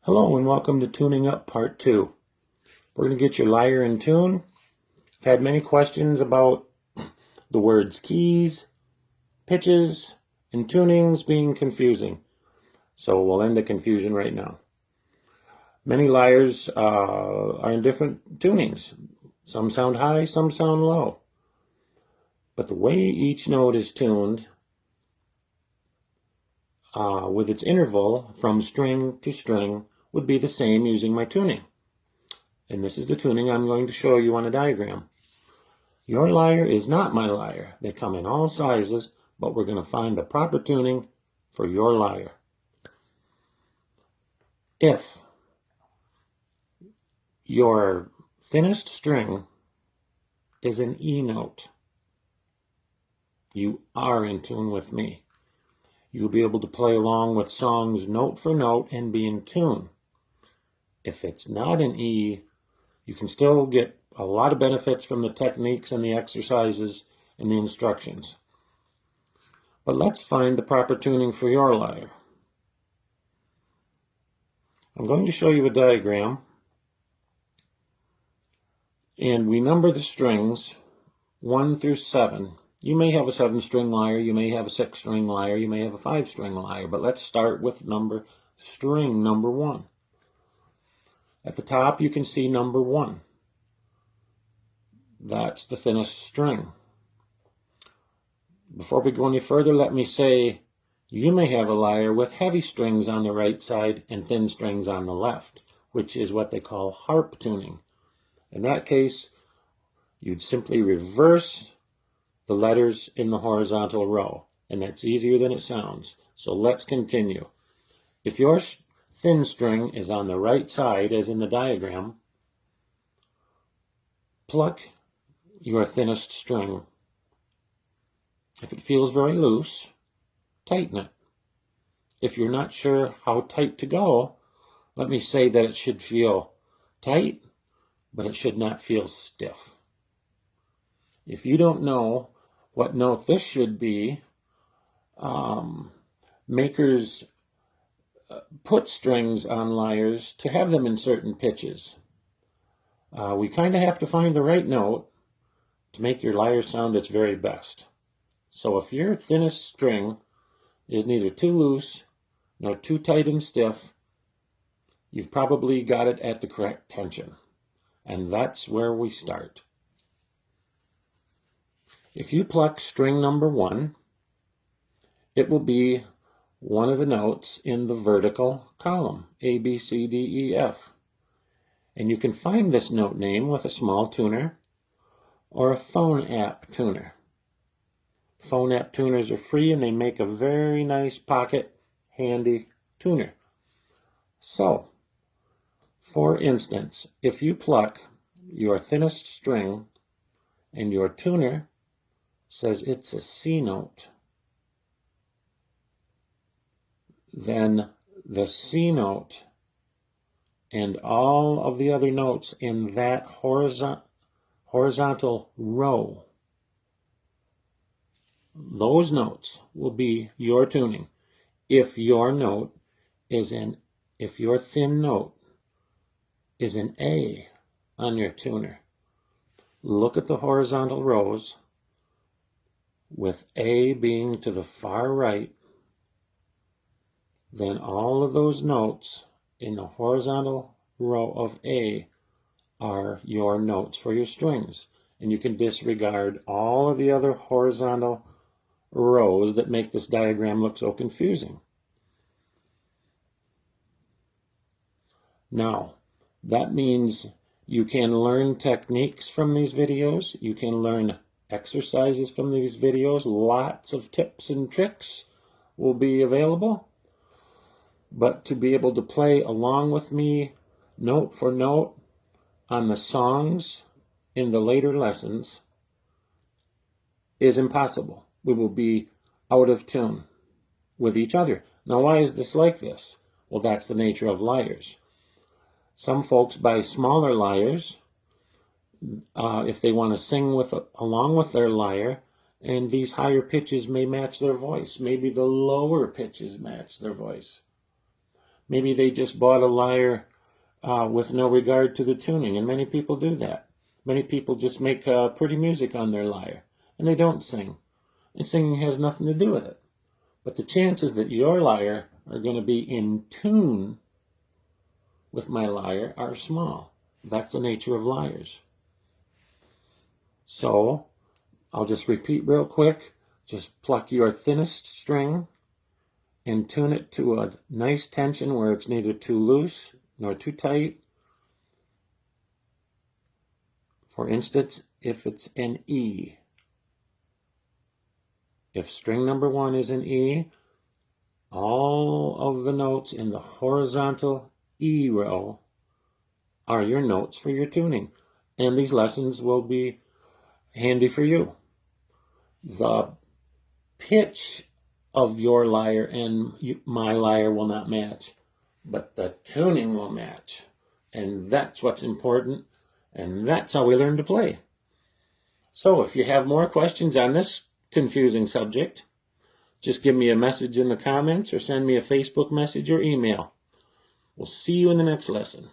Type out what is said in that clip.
Hello and welcome to Tuning Up Part 2. We're going to get your lyre in tune. I've had many questions about the words keys, pitches, and tunings being confusing. So we'll end the confusion right now. Many lyres are in different tunings. Some sound high, some sound low. But the way each note is tuned with its interval from string to string would be the same using my tuning. And this is the tuning I'm going to show you on a diagram. Your lyre is not my lyre. They come in all sizes, but we're going to find the proper tuning for your lyre. If your thinnest string is an E note, you are in tune with me. You'll be able to play along with songs note for note and be in tune. If it's not an E, you can still get a lot of benefits from the techniques and the exercises and the instructions. But let's find the proper tuning for your lyre. I'm going to show you a diagram, and we number the strings 1 through 7. You may have a 7-string lyre, you may have a 6-string lyre, you may have a 5-string lyre, but let's start with string number 1. At the top you can see number 1. That's the thinnest string. Before we go any further, let me say you may have a lyre with heavy strings on the right side and thin strings on the left, which is what they call harp tuning. In that case, you'd simply reverse the letters in the horizontal row, and that's easier than it sounds. So let's continue. If your thin string is on the right side, as in the diagram, pluck your thinnest string. If it feels very loose, tighten it. If you're not sure how tight to go, let me say that it should feel tight, but it should not feel stiff. If you don't know what note this should be, makers put strings on lyres to have them in certain pitches. We kind of have to find the right note to make your lyre sound its very best. So if your thinnest string is neither too loose nor too tight and stiff, you've probably got it at the correct tension. And that's where we start. If you pluck string number 1, it will be one of the notes in the vertical column, A, B, C, D, E, F. And you can find this note name with a small tuner or a phone app tuner. Phone app tuners are free and they make a very nice pocket handy tuner. So, for instance, if you pluck your thinnest string and your tuner says it's a C note, then the C note and all of the other notes in that horizontal row, those notes will be your tuning. If your thin note is an A on your tuner, look at the horizontal rows with A being to the far right, then all of those notes in the horizontal row of A are your notes for your strings. And you can disregard all of the other horizontal rows that make this diagram look so confusing. Now, that means you can learn techniques from these videos. You can learn exercises from these videos. Lots of tips and tricks will be available. But to be able to play along with me, note for note, on the songs in the later lessons is impossible. We will be out of tune with each other. Now, why is this like this? Well, that's the nature of lyres. Some folks buy smaller lyres if they want to sing along with their lyre, and these higher pitches may match their voice. Maybe the lower pitches match their voice. Maybe they just bought a lyre with no regard to the tuning, and many people do that. Many people just make pretty music on their lyre, and they don't sing. And singing has nothing to do with it. But the chances that your lyre are going to be in tune with my lyre are small. That's the nature of lyres. So, I'll just repeat real quick. Just pluck your thinnest string and tune it to a nice tension where it's neither too loose nor too tight. For instance, if it's an E. If string number 1 is an E, all of the notes in the horizontal E row are your notes for your tuning. And these lessons will be handy for you. The pitch of your lyre and my lyre will not match, but the tuning will match. And that's what's important, and that's how we learn to play. So if you have more questions on this confusing subject, just give me a message in the comments or send me a Facebook message or email. We'll see you in the next lesson.